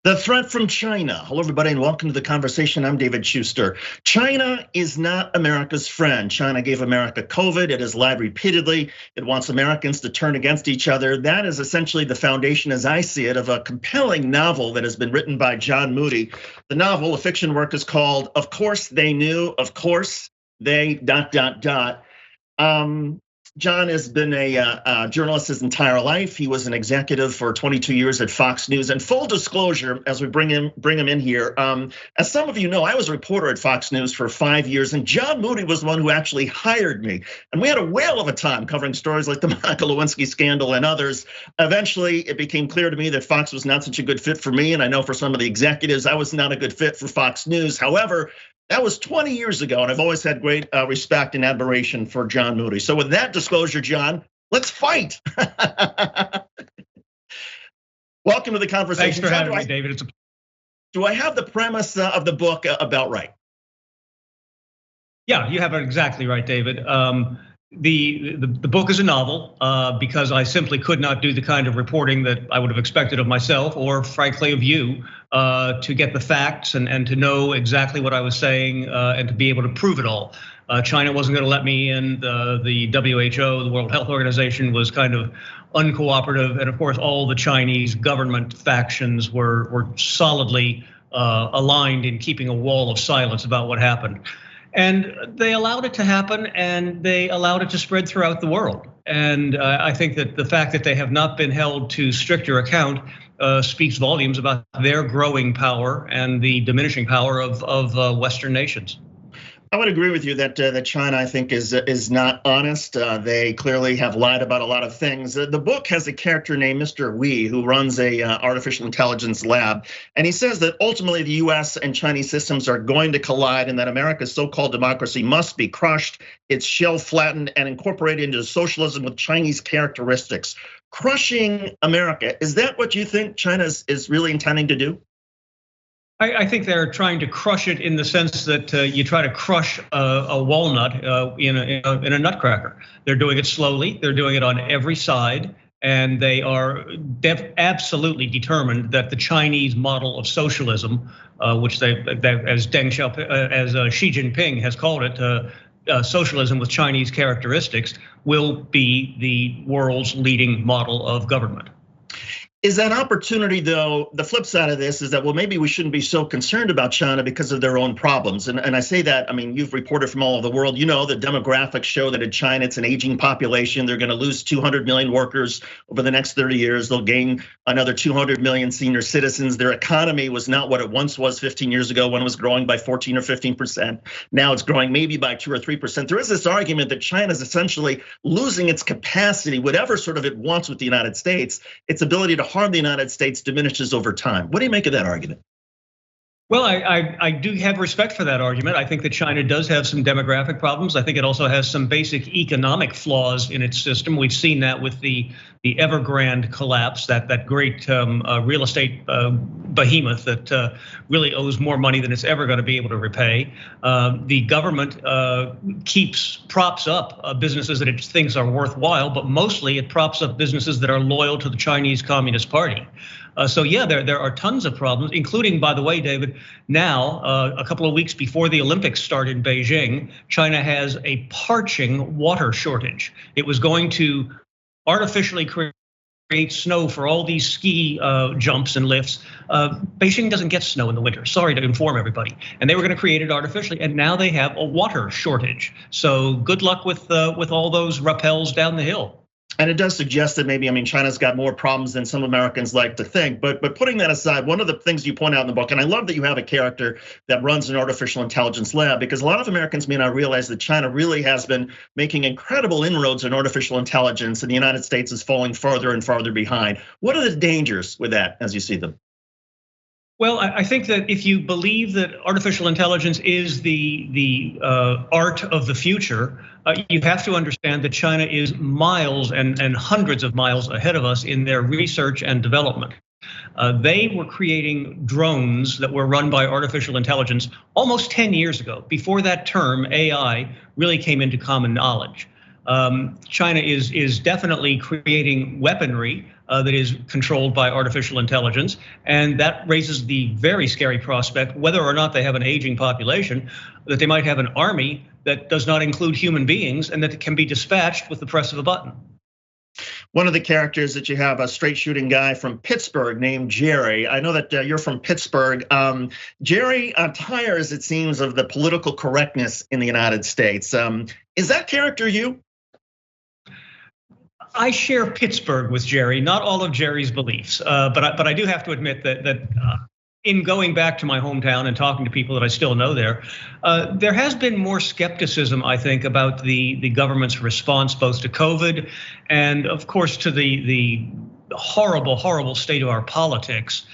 The threat from China. Hello, everybody, and welcome to the conversation. I'm David Schuster. China is not America's friend. China gave America COVID. It has lied repeatedly. It wants Americans to turn against each other. That is essentially the foundation, as I see it, of a compelling novel that has been written by John Moody. The novel, a fiction work, is called "Of Course They Knew." Of course they ... John has been a journalist his entire life. He was an executive for 22 years at Fox News. And full disclosure, as we bring him in here, as some of you know, I was a reporter at Fox News for 5 years, and John Moody was the one who actually hired me. And we had a whale of a time covering stories like the Monica Lewinsky scandal and others. Eventually, it became clear to me that Fox was not such a good fit for me, and I know for some of the executives, I was not a good fit for Fox News. However, that was 20 years ago, and I've always had great respect and admiration for John Moody. So with that disclosure, John, let's fight. Welcome to the conversation. Thanks for having me, David. Do I have the premise of the book about right? Yeah, you have it exactly right, David. The book is a novel because I simply could not do the kind of reporting that I would have expected of myself, or frankly of you, to get the facts and to know exactly what I was saying and to be able to prove it all. China wasn't going to let me in. The WHO, the World Health Organization, was kind of uncooperative, and of course, all the Chinese government factions were solidly aligned in keeping a wall of silence about what happened. And they allowed it to happen, and they allowed it to spread throughout the world. And I think that the fact that they have not been held to stricter account speaks volumes about their growing power and the diminishing power of Western nations. I would agree with you that China, I think, is not honest. They clearly have lied about a lot of things. The book has a character named Mr. Wee, who runs a artificial intelligence lab, and he says that ultimately the U.S. and Chinese systems are going to collide, and that America's so-called democracy must be crushed, its shell flattened, and incorporated into socialism with Chinese characteristics. Crushing America, is that what you think China is really intending to do? I think they're trying to crush it in the sense that you try to crush a walnut in a nutcracker. They're doing it slowly. They're doing it on every side, and they are absolutely determined that the Chinese model of socialism, which as Xi Jinping has called it, socialism with Chinese characteristics, will be the world's leading model of government. Is that opportunity, though, the flip side of this is that, well, maybe we shouldn't be so concerned about China because of their own problems. And I say that, I mean, you've reported from all over the world, you know, the demographics show that in China, it's an aging population. They're gonna lose 200 million workers over the next 30 years. They'll gain another 200 million senior citizens. Their economy was not what it once was 15 years ago when it was growing by 14 or 15%. Now it's growing maybe by 2 or 3%. There is this argument that China is essentially losing its capacity, whatever sort of it wants with the United States, its ability to harm the United States diminishes over time. What do you make of that argument? Well, I do have respect for that argument. I think that China does have some demographic problems. I think it also has some basic economic flaws in its system. We've seen that with the Evergrande collapse, that great real estate behemoth that really owes more money than it's ever going to be able to repay. The government props up businesses that it thinks are worthwhile, but mostly it props up businesses that are loyal to the Chinese Communist Party. So yeah, there are tons of problems, including, by the way, David, now a couple of weeks before the Olympics start in Beijing, China has a parching water shortage. It was going to artificially create snow for all these ski jumps and lifts. Beijing doesn't get snow in the winter. Sorry to inform everybody. And they were going to create it artificially, and now they have a water shortage. So good luck with all those rappels down the hill. And it does suggest that maybe, I mean, China's got more problems than some Americans like to think. But putting that aside, one of the things you point out in the book, and I love that you have a character that runs an artificial intelligence lab, because a lot of Americans may not realize that China really has been making incredible inroads in artificial intelligence, and the United States is falling farther and farther behind. What are the dangers with that as you see them? Well, I think that if you believe that artificial intelligence is the art of the future, you have to understand that China is miles and hundreds of miles ahead of us in their research and development. They were creating drones that were run by artificial intelligence almost 10 years ago, before that term AI really came into common knowledge. China is definitely creating weaponry that is controlled by artificial intelligence. And that raises the very scary prospect, whether or not they have an aging population, that they might have an army that does not include human beings and that can be dispatched with the press of a button. One of the characters that you have, a straight shooting guy from Pittsburgh named Jerry. I know that you're from Pittsburgh. Jerry tires, it seems, of the political correctness in the United States. Is that character you? I share Pittsburgh with Jerry, not all of Jerry's beliefs, but I do have to admit that in going back to my hometown and talking to people that I still know there has been more skepticism, I think, about the government's response both to COVID and, of course, to the horrible state of our politics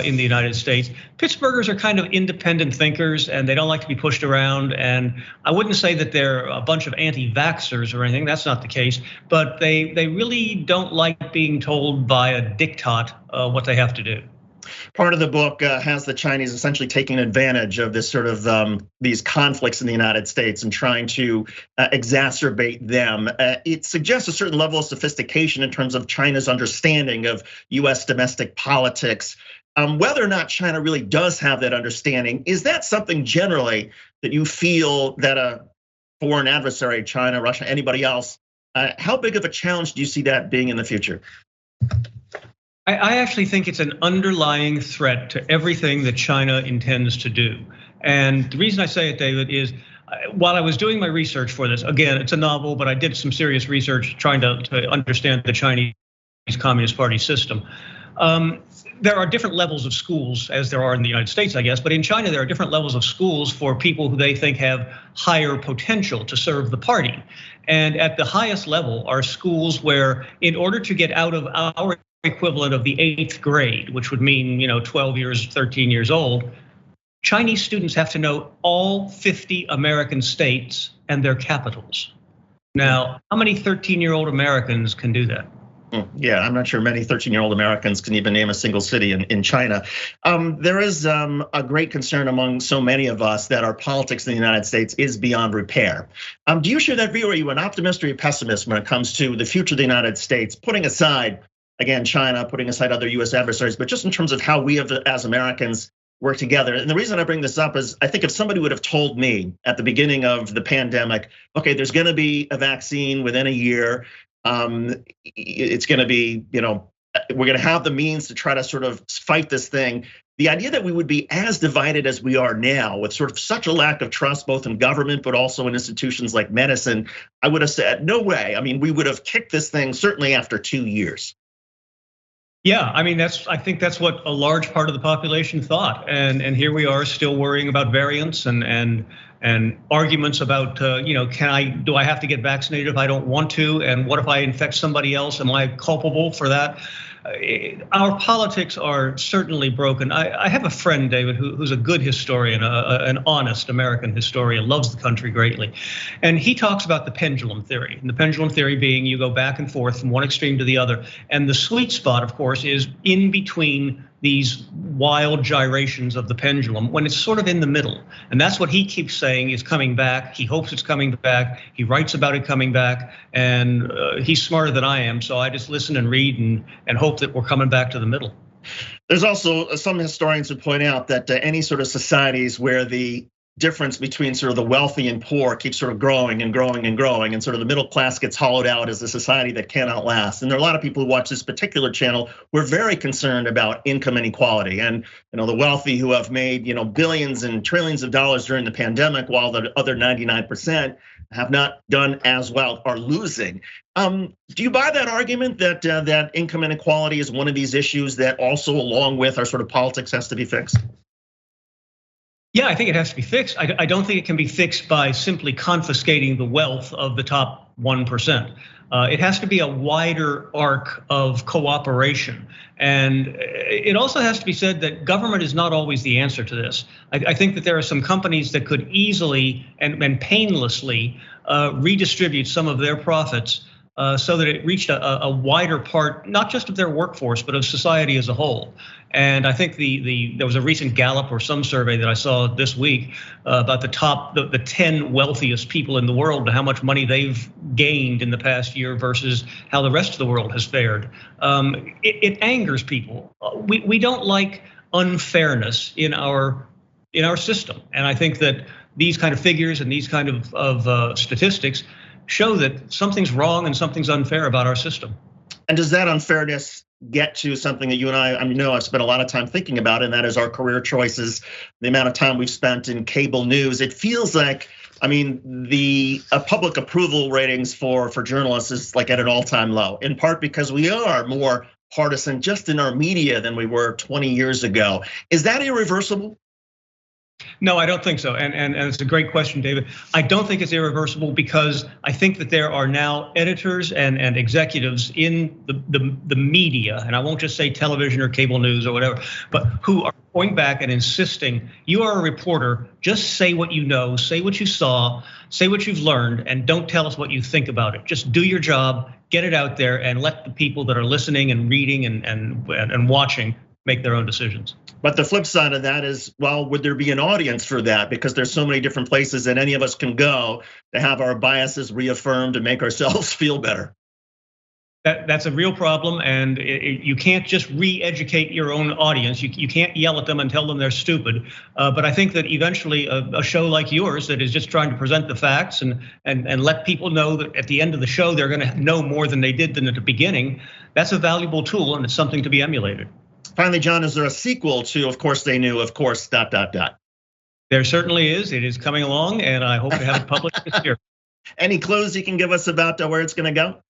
in the United States. Pittsburghers are kind of independent thinkers and they don't like to be pushed around. And I wouldn't say that they're a bunch of anti-vaxxers or anything. That's not the case. But they really don't like being told by a diktat what they have to do. Part of the book has the Chinese essentially taking advantage of this sort of these conflicts in the United States and trying to exacerbate them. It suggests a certain level of sophistication in terms of China's understanding of US domestic politics. Whether or not China really does have that understanding, is that something generally that you feel that a foreign adversary, China, Russia, anybody else, how big of a challenge do you see that being in the future? I actually think it's an underlying threat to everything that China intends to do. And the reason I say it, David, is while I was doing my research for this, again, it's a novel, but I did some serious research trying to understand the Chinese Communist Party system. There are different levels of schools, as there are in the United States, I guess, but in China, there are different levels of schools for people who they think have higher potential to serve the party. And at the highest level are schools where, in order to get out of our equivalent of the 8th grade, which would mean 12 years, 13 years old, Chinese students have to know all 50 American states and their capitals. Now, how many 13-year-old Americans can do that? Yeah, I'm not sure many 13-year-old Americans can even name a single city in China. There is a great concern among so many of us that our politics in the United States is beyond repair. Do you share that view? Are you an optimist or a pessimist when it comes to the future of the United States, putting aside, again, China, putting aside other US adversaries, but just in terms of how we as Americans work together? And the reason I bring this up is I think if somebody would have told me at the beginning of the pandemic, okay, there's gonna be a vaccine within a year, it's gonna be, we're gonna have the means to try to sort of fight this thing. The idea that we would be as divided as we are now with sort of such a lack of trust, both in government, but also in institutions like medicine, I would have said, no way. I mean, we would have kicked this thing certainly after 2 years. Yeah, I mean, I think that's what a large part of the population thought. And here we are still worrying about variants and arguments about, do I have to get vaccinated if I don't want to? And what if I infect somebody else? Am I culpable for that? Our politics are certainly broken. I have a friend, David, who's a good historian, an honest American historian, loves the country greatly. And he talks about the pendulum theory. And the pendulum theory being you go back and forth from one extreme to the other. And the sweet spot, of course, is in between these wild gyrations of the pendulum when it's sort of in the middle. And that's what he keeps saying is coming back. He hopes it's coming back. He writes about it coming back. And he's smarter than I am. So I just listen and read and hope that we're coming back to the middle. There's also some historians who point out that any sort of societies where the difference between sort of the wealthy and poor keeps sort of growing and growing and growing, and sort of the middle class gets hollowed out as a society that cannot last. And there are a lot of people who watch this particular channel who are very concerned about income inequality and the wealthy who have made billions and trillions of dollars during the pandemic, while the other 99% have not done as well, are losing. Do you buy that argument that that income inequality is one of these issues that also, along with our sort of politics, has to be fixed? Yeah, I think it has to be fixed. I don't think it can be fixed by simply confiscating the wealth of the top 1%. It has to be a wider arc of cooperation. And it also has to be said that government is not always the answer to this. I think that there are some companies that could easily and painlessly redistribute some of their profits so that it reached a wider part, not just of their workforce, but of society as a whole. And I think there was a recent Gallup or some survey that I saw this week about the 10 wealthiest people in the world and how much money they've gained in the past year versus how the rest of the world has fared. It angers people. We don't like unfairness in our system, and I think that these kind of figures and these kind of statistics show that something's wrong and something's unfair about our system. And does that unfairness get to something that you and I know I've spent a lot of time thinking about, and that is our career choices, the amount of time we've spent in cable news? It feels like, the public approval ratings for journalists is like at an all-time low, in part because we are more partisan just in our media than we were 20 years ago. Is that irreversible? No, I don't think so. And it's a great question, David. I don't think it's irreversible because I think that there are now editors and executives in the media, and I won't just say television or cable news or whatever, but who are going back and insisting, you are a reporter, just say what you know, say what you saw, say what you've learned, and don't tell us what you think about it. Just do your job, get it out there, and let the people that are listening and reading and watching make their own decisions. But the flip side of that is, well, would there be an audience for that? Because there's so many different places that any of us can go to have our biases reaffirmed and make ourselves feel better. That's a real problem, and you can't just re-educate your own audience. You can't yell at them and tell them they're stupid. But I think that eventually a show like yours that is just trying to present the facts and let people know that at the end of the show they're going to know more than they did than at the beginning, that's a valuable tool, and it's something to be emulated. Finally, John, is there a sequel to Of Course They Knew, of course, ... There certainly is. It is coming along, and I hope to have it published this year. Any clues you can give us about where it's going to go?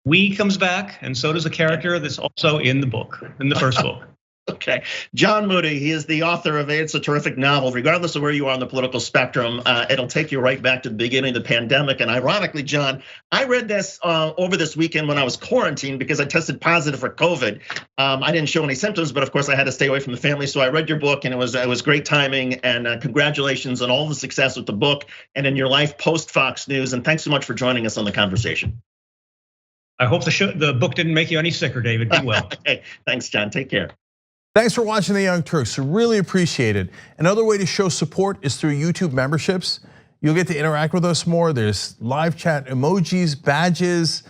We comes back, and so does a character that's also in the book, in the first book. Okay, John Moody, he is the author of It's a Terrific Novel. Regardless of where you are on the political spectrum, it'll take you right back to the beginning of the pandemic. And ironically, John, I read this over this weekend when I was quarantined because I tested positive for COVID. I didn't show any symptoms, but of course I had to stay away from the family. So I read your book, and it was great timing. And congratulations on all the success with the book and in your life post Fox News. And thanks so much for joining us on the conversation. I hope the book didn't make you any sicker, David. Be well. Okay, thanks, John. Take care. Thanks for watching The Young Turks. Really appreciate it. Another way to show support is through YouTube memberships. You'll get to interact with us more. There's live chat emojis, badges.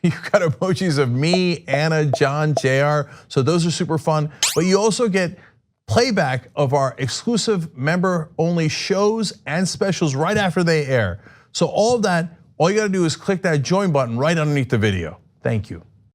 You've got emojis of me, Anna, John, JR. So those are super fun. But you also get playback of our exclusive member-only shows and specials right after they air. So all of that, all you gotta do is click that join button right underneath the video. Thank you.